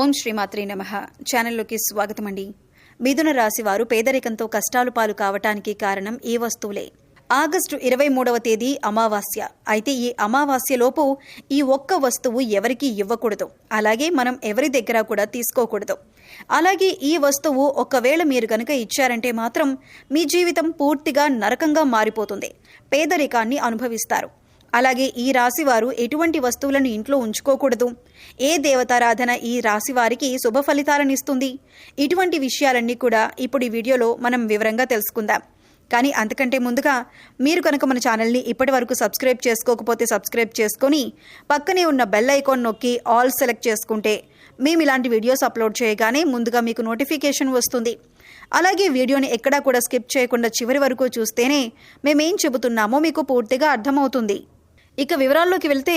ఓం శ్రీమాత్రే నమః. ఛానల్లోకి స్వాగతం అండి. మిథున రాశి వారు పేదరికంతో కష్టాలు పాలు కావటానికి కారణం ఈ వస్తువులే. ఆగస్టు 23వ తేదీ అమావాస్య. అయితే ఈ అమావాస్యలోపు ఈ ఒక్క వస్తువు ఎవరికీ ఇవ్వకూడదు, అలాగే మనం ఎవరి దగ్గర కూడా తీసుకోకూడదు. అలాగే ఈ వస్తువు ఒకవేళ మీరు కనుక ఇచ్చారంటే మాత్రం మీ జీవితం పూర్తిగా నరకంగా మారిపోతుంది, పేదరికాన్ని అనుభవిస్తారు. అలాగే ఈ రాశి వారు ఎటువంటి వస్తువులను ఇంట్లో ఉంచుకోకూడదు, ఏ దేవతారాధన ఈ రాశి వారికి శుభ ఫలితాలను ఇస్తుంది, ఇటువంటి విషయాలన్నీ కూడా ఇప్పుడు ఈ వీడియోలో మనం వివరంగా తెలుసుకుందాం. కానీ అంతకంటే ముందుగా మీరు కనుక మన ఛానల్ని ఇప్పటి వరకు సబ్స్క్రైబ్ చేసుకోకపోతే సబ్స్క్రైబ్ చేసుకొని పక్కనే ఉన్న బెల్ ఐకాన్ నొక్కి ఆల్ సెలెక్ట్ చేసుకుంటే మేము ఇలాంటి వీడియోస్ అప్లోడ్ చేయగానే ముందుగా మీకు నోటిఫికేషన్ వస్తుంది. అలాగే వీడియోని ఎక్కడా కూడా స్కిప్ చేయకుండా చివరి వరకు చూస్తేనే మేమేం చెబుతున్నామో మీకు పూర్తిగా అర్థమవుతుంది. ఇక వివరాల్లోకి వెళ్తే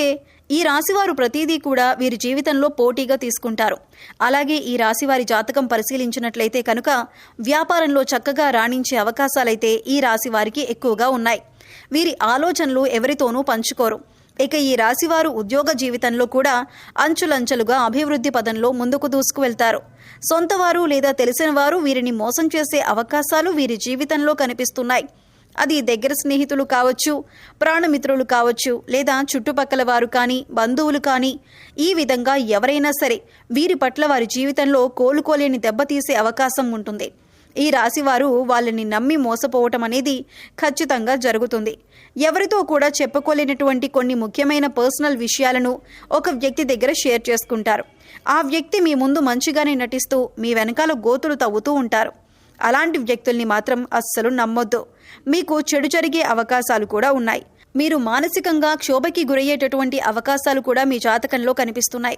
ఈ రాశివారు ప్రతిదీ కూడా వీరి జీవితంలో పోటీగా తీసుకుంటారు. అలాగే ఈ రాశివారి జాతకం పరిశీలించినట్లయితే కనుక వ్యాపారంలో చక్కగా రాణించే అవకాశాలైతే ఈ రాశి వారికి ఎక్కువగా ఉన్నాయి. వీరి ఆలోచనలు ఎవరితోనూ పంచుకోరు. ఇక ఈ రాశివారు ఉద్యోగ జీవితంలో కూడా అంచులంచెలుగా అభివృద్ధి పదంలో ముందుకు దూసుకువెళ్తారు. సొంతవారు లేదా తెలిసిన వారు వీరిని మోసం చేసే అవకాశాలు వీరి జీవితంలో కనిపిస్తున్నాయి. అది దగ్గర స్నేహితులు కావచ్చు, ప్రాణమిత్రులు కావచ్చు, లేదా చుట్టుపక్కల వారు కానీ, బంధువులు కానీ, ఈ విధంగా ఎవరైనా సరే వీరి పట్ల వారి జీవితంలో కోలుకోలేని దెబ్బతీసే అవకాశం ఉంటుంది. ఈ రాశివారు వాళ్ళని నమ్మి మోసపోవటం అనేది ఖచ్చితంగా జరుగుతుంది. ఎవరితో కూడా చెప్పుకోలేనటువంటి కొన్ని ముఖ్యమైన పర్సనల్ విషయాలను ఒక వ్యక్తి దగ్గర షేర్ చేసుకుంటారు. ఆ వ్యక్తి మీ ముందు మంచిగానే నటిస్తూ మీ వెనకాల గోతులు తవ్వుతూ ఉంటారు. అలాంటి వ్యక్తుల్ని మాత్రం అస్సలు నమ్మొద్దు. మీకు చెడు జరిగే అవకాశాలు కూడా ఉన్నాయి. మీరు మానసికంగా క్షోభకి గురయ్యేటటువంటి అవకాశాలు కూడా మీ జాతకంలో కనిపిస్తున్నాయి.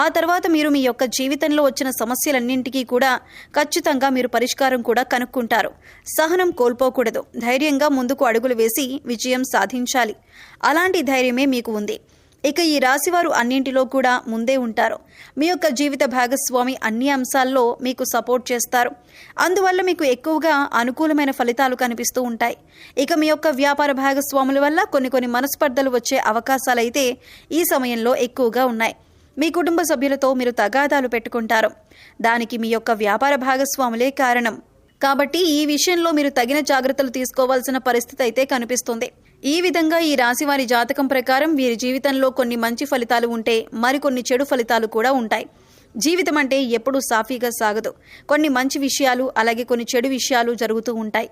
ఆ తర్వాత మీరు మీ యొక్క జీవితంలో వచ్చిన సమస్యలన్నింటికీ కూడా ఖచ్చితంగా మీరు పరిష్కారం కూడా కనుక్కుంటారు. సహనం కోల్పోకూడదు, ధైర్యంగా ముందుకు అడుగులు వేసి విజయం సాధించాలి. అలాంటి ధైర్యమే మీకు ఉంది. ఇక ఈ రాశివారు అన్నింటిలో కూడా ముందే ఉంటారు. మీ యొక్క జీవిత భాగస్వామి అన్ని అంశాల్లో మీకు సపోర్ట్ చేస్తారు. అందువల్ల మీకు ఎక్కువగా అనుకూలమైన ఫలితాలు కనిపిస్తూ ఉంటాయి. ఇక మీ యొక్క వ్యాపార భాగస్వాముల వల్ల కొన్ని మనస్పర్ధలు వచ్చే అవకాశాలైతే ఈ సమయంలో ఎక్కువగా ఉన్నాయి. మీ కుటుంబ సభ్యులతో మీరు తగాదాలు పెట్టుకుంటారు. దానికి మీ యొక్క వ్యాపార భాగస్వాములే కారణం. కాబట్టి ఈ విషయంలో మీరు తగిన జాగ్రత్తలు తీసుకోవాల్సిన పరిస్థితి అయితే కనిపిస్తుంది. ఈ విధంగా ఈ రాశివారి జాతకం ప్రకారం వీరి జీవితంలో కొన్ని మంచి ఫలితాలు ఉంటే మరికొన్ని చెడు ఫలితాలు కూడా ఉంటాయి. జీవితం అంటే ఎప్పుడూ సాఫీగా సాగదు. కొన్ని మంచి విషయాలు అలాగే కొన్ని చెడు విషయాలు జరుగుతూ ఉంటాయి.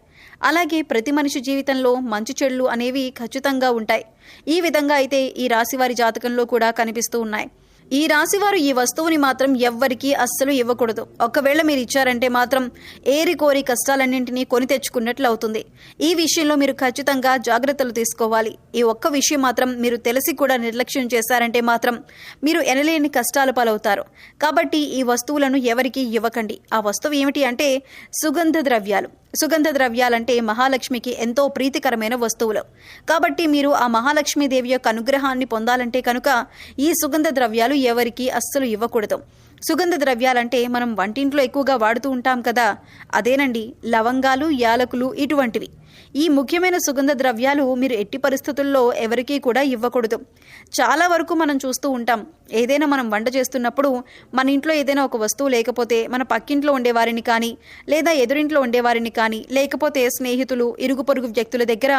అలాగే ప్రతి మనిషి జీవితంలో మంచి చెడులు అనేవి ఖచ్చితంగా ఉంటాయి. ఈ విధంగా అయితే ఈ రాశివారి జాతకంలో కూడా కనిపిస్తూ ఉన్నాయి. ఈ రాశివారు ఈ వస్తువుని మాత్రం ఎవ్వరికీ అస్సలు ఇవ్వకూడదు. ఒకవేళ మీరు ఇచ్చారంటే మాత్రం ఏరి కోరి కష్టాలన్నింటినీ కొని తెచ్చుకున్నట్లు అవుతుంది. ఈ విషయంలో మీరు ఖచ్చితంగా జాగ్రత్తలు తీసుకోవాలి. ఈ ఒక్క విషయం మాత్రం మీరు తెలిసి కూడా నిర్లక్ష్యం చేశారంటే మాత్రం మీరు ఎనలేని కష్టాల పాలవుతారు. కాబట్టి ఈ వస్తువులను ఎవరికీ ఇవ్వకండి. ఆ వస్తువు ఏమిటి అంటే సుగంధ ద్రవ్యాలు. సుగంధ ద్రవ్యాలంటే మహాలక్ష్మికి ఎంతో ప్రీతికరమైన వస్తువులు. కాబట్టి మీరు ఆ మహాలక్ష్మీదేవి యొక్క అనుగ్రహాన్ని పొందాలంటే కనుక ఈ సుగంధ ద్రవ్యాలు ఎవరికీ అస్సలు ఇవ్వకూడదు. సుగంధ ద్రవ్యాలంటే మనం వంటింట్లో ఎక్కువగా వాడుతూ ఉంటాం కదా, అదేనండి లవంగాలు, యాలకులు ఇటువంటివి. ఈ ముఖ్యమైన సుగంధ ద్రవ్యాలు మీరు ఎట్టి పరిస్థితుల్లో ఎవరికీ కూడా ఇవ్వకూడదు. చాలా వరకు మనం చూస్తూ ఉంటాం, ఏదైనా మనం వంట చేస్తున్నప్పుడు మన ఇంట్లో ఏదైనా ఒక వస్తువు లేకపోతే మన పక్కింట్లో ఉండేవారిని కానీ, లేదా ఎదురింట్లో ఉండేవారిని కానీ, లేకపోతే స్నేహితులు, ఇరుగు పొరుగు వ్యక్తుల దగ్గర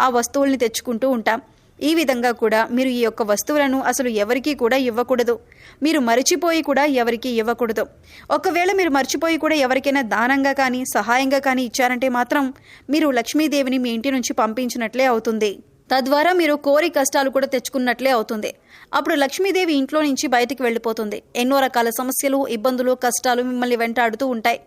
ఆ వస్తువుల్ని తెచ్చుకుంటూ ఉంటాం. ఈ విధంగా కూడా మీరు ఈ యొక్క వస్తువులను అసలు ఎవరికీ కూడా ఇవ్వకూడదు. మీరు మరిచిపోయి కూడా ఎవరికీ ఇవ్వకూడదు. ఒకవేళ మీరు మర్చిపోయి కూడా ఎవరికైనా దానంగా కానీ, సహాయంగా కానీ ఇచ్చారంటే మాత్రం మీరు లక్ష్మీదేవిని మీ ఇంటి నుంచి పంపించినట్లే అవుతుంది. తద్వారా మీరు కోరి కష్టాలు కూడా తెచ్చుకున్నట్లే అవుతుంది. అప్పుడు లక్ష్మీదేవి ఇంట్లో నుంచి బయటికి వెళ్ళిపోతుంది. ఎన్నో రకాల సమస్యలు, ఇబ్బందులు, కష్టాలు మిమ్మల్ని వెంటాడుతూ ఉంటాయి.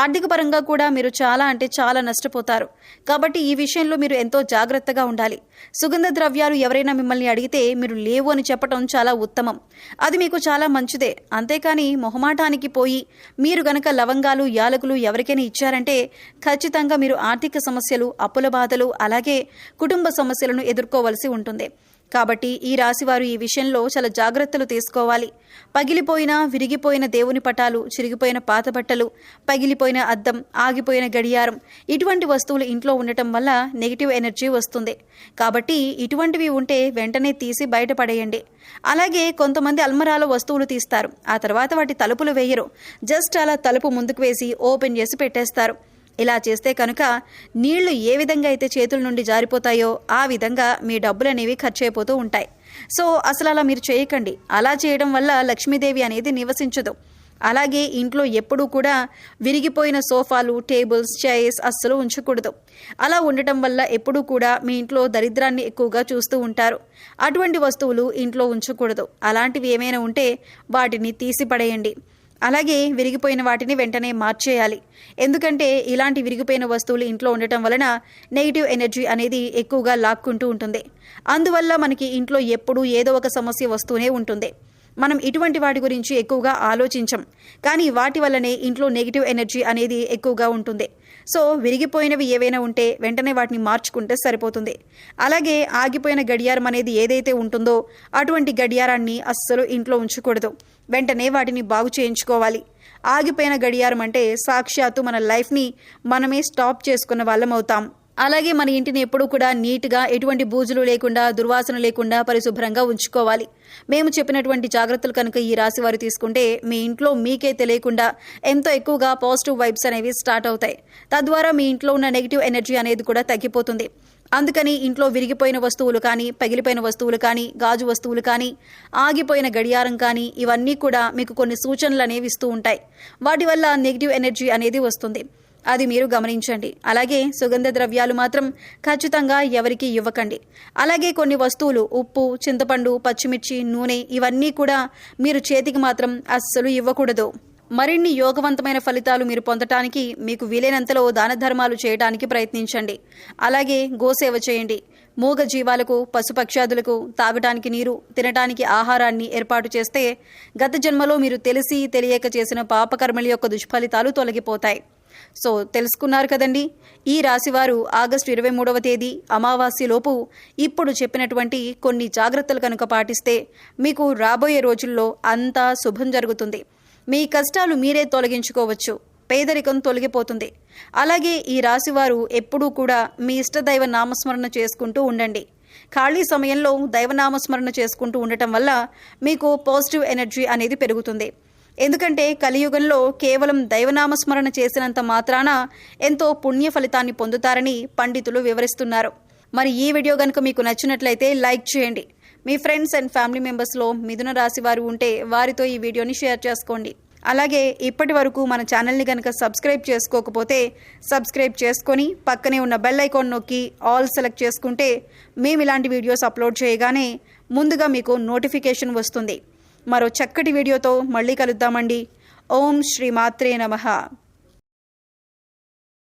ఆర్థిక పరంగా కూడా మీరు చాలా అంటే చాలా నష్టపోతారు. కాబట్టి ఈ విషయంలో మీరు ఎంతో జాగ్రత్తగా ఉండాలి. సుగంధ ద్రవ్యాలు ఎవరైనా మిమ్మల్ని అడిగితే మీరు లేవు అని చెప్పడం చాలా ఉత్తమం. అది మీకు చాలా మంచిదే. అంతేకాని మొహమాటానికి పోయి మీరు గనక లవంగాలు, యాలకులు ఎవరికైనా ఇచ్చారంటే ఖచ్చితంగా మీరు ఆర్థిక సమస్యలు, అప్పుల బాధలు, అలాగే కుటుంబ సమస్యలను ఎదుర్కోవలసి ఉంటుంది. కాబట్టి ఈ రాశివారు ఈ విషయంలో చాలా జాగ్రత్తలు తీసుకోవాలి. పగిలిపోయిన, విరిగిపోయిన దేవుని పటాలు, చిరిగిపోయిన పాత బట్టలు, పగిలిపోయిన అద్దం, ఆగిపోయిన గడియారం ఇటువంటి వస్తువులు ఇంట్లో ఉండటం వల్ల నెగిటివ్ ఎనర్జీ వస్తుంది. కాబట్టి ఇటువంటివి ఉంటే వెంటనే తీసి బయటపడేయండి. అలాగే కొంతమంది అల్మరాలో వస్తువులు తీస్తారు, ఆ తర్వాత వాటి తలుపులు వేయరు, జస్ట్ అలా తలుపు ముందుకు వేసి ఓపెన్ చేసి పెట్టేస్తారు. ఇలా చేస్తే కనుక నీళ్లు ఏ విధంగా అయితే చేతుల నుండి జారిపోతాయో ఆ విధంగా మీ డబ్బులు అనేవి ఖర్చు అయిపోతూ ఉంటాయి. సో అసలు అలా మీరు చేయకండి. అలా చేయడం వల్ల లక్ష్మీదేవి అనేది నివసించదు. అలాగే ఇంట్లో ఎప్పుడూ కూడా విరిగిపోయిన సోఫాలు, టేబుల్స్, చైర్స్ అస్సలు ఉంచకూడదు. అలా ఉండటం వల్ల ఎప్పుడూ కూడా మీ ఇంట్లో దరిద్రాన్ని ఎక్కువగా చూస్తూ ఉంటారు. అటువంటి వస్తువులు ఇంట్లో ఉంచకూడదు. అలాంటివి ఏమైనా ఉంటే వాటిని తీసి పడేయండి. అలాగే విరిగిపోయిన వాటిని వెంటనే మార్చేయాలి. ఎందుకంటే ఇలాంటి విరిగిపోయిన వస్తువులు ఇంట్లో ఉండటం వలన నెగిటివ్ ఎనర్జీ అనేది ఎక్కువగా లాక్కుంటూ ఉంటుంది. అందువల్ల మనకి ఇంట్లో ఎప్పుడూ ఏదో ఒక సమస్య వస్తూనే ఉంటుంది. మనం ఇటువంటి వాటి గురించి ఎక్కువగా ఆలోచించం, కానీ వాటి వల్లనే ఇంట్లో నెగిటివ్ ఎనర్జీ అనేది ఎక్కువగా ఉంటుంది. సో విరిగిపోయినవి ఏవైనా ఉంటే వెంటనే వాటిని మార్చుకుంటే సరిపోతుంది. అలాగే ఆగిపోయిన గడియారం అనేది ఏదైతే ఉంటుందో అటువంటి గడియారాన్ని అస్సలు ఇంట్లో ఉంచకూడదు. వెంటనే వాటిని బాగు చేయించుకోవాలి. ఆగిపోయిన గడియారం అంటే సాక్షాత్తు మన లైఫ్ని మనమే స్టాప్ చేసుకున్న వాళ్ళం అవుతాం. అలాగే మన ఇంటిని ఎప్పుడూ కూడా నీట్గా, ఎటువంటి బూజులు లేకుండా, దుర్వాసన లేకుండా పరిశుభ్రంగా ఉంచుకోవాలి. మేము చెప్పినటువంటి జాగ్రత్తలు కనుక ఈ రాశి వారు తీసుకుంటే మీ ఇంట్లో మీకే తెలియకుండా ఎంతో ఎక్కువగా పాజిటివ్ వైబ్స్ అనేవి స్టార్ట్ అవుతాయి. తద్వారా మీ ఇంట్లో ఉన్న నెగిటివ్ ఎనర్జీ అనేది కూడా తగ్గిపోతుంది. అందుకని ఇంట్లో విరిగిపోయిన వస్తువులు కానీ, పగిలిపోయిన వస్తువులు కానీ, గాజు వస్తువులు కానీ, ఆగిపోయిన గడియారం కానీ ఇవన్నీ కూడా మీకు కొన్ని సూచనలు అనేవి ఇస్తూ ఉంటాయి. వాటి వల్ల నెగిటివ్ ఎనర్జీ అనేది వస్తుంది. అది మీరు గమనించండి. అలాగే సుగంధ ద్రవ్యాలు మాత్రం ఖచ్చితంగా ఎవరికి ఇవ్వకండి. అలాగే కొన్ని వస్తువులు ఉప్పు, చింతపండు, పచ్చిమిర్చి, నూనె ఇవన్నీ కూడా మీరు చేతికి మాత్రం అస్సలు ఇవ్వకూడదు. మరిన్ని యోగవంతమైన ఫలితాలు మీరు పొందటానికి మీకు వీలైనంతలో దాన ధర్మాలు చేయడానికి ప్రయత్నించండి. అలాగే గోసేవ చేయండి. మూగ జీవాలకు, పశుపక్షాదులకు తాగటానికి నీరు, తినటానికి ఆహారాన్ని ఏర్పాటు చేస్తే గత జన్మలో మీరు తెలిసి తెలియక చేసిన పాపకర్మల యొక్క దుష్ఫలితాలు తొలగిపోతాయి. సో తెలుసుకున్నారు కదండి. ఈ రాశివారు ఆగస్టు 23వ తేదీ అమావాస్యలోపు ఇప్పుడు చెప్పినటువంటి కొన్ని జాగ్రత్తలు కనుక పాటిస్తే మీకు రాబోయే రోజుల్లో అంతా శుభం జరుగుతుంది. మీ కష్టాలు మీరే తొలగించుకోవచ్చు. పేదరికం తొలగిపోతుంది. అలాగే ఈ రాశివారు ఎప్పుడూ కూడా మీ ఇష్టదైవ నామస్మరణ చేసుకుంటూ ఉండండి. ఖాళీ సమయంలో దైవనామస్మరణ చేసుకుంటూ ఉండటం వల్ల మీకు పాజిటివ్ ఎనర్జీ అనేది పెరుగుతుంది. ఎందుకంటే కలియుగంలో కేవలం దైవనామస్మరణ చేసినంత మాత్రాన ఎంతో పుణ్య ఫలితాన్ని పొందుతారని పండితులు వివరిస్తున్నారు. మరి ఈ వీడియో కనుక మీకు నచ్చినట్లయితే లైక్ చేయండి. మీ ఫ్రెండ్స్ అండ్ ఫ్యామిలీ మెంబర్స్లో మిథున రాశి వారు ఉంటే వారితో ఈ వీడియోని షేర్ చేసుకోండి. అలాగే ఇప్పటి వరకు మన ఛానల్ని కనుక సబ్స్క్రైబ్ చేసుకోకపోతే సబ్స్క్రైబ్ చేసుకొని పక్కనే ఉన్న బెల్ ఐకాన్ నొక్కి ఆల్ సెలెక్ట్ చేసుకుంటే మేము ఇలాంటి వీడియోస్ అప్లోడ్ చేయగానే ముందుగా మీకు నోటిఫికేషన్ వస్తుంది. మరో చక్కటి వీడియోతో మళ్ళీ కలుద్దామండి. ఓం శ్రీ మాత్రే నమః.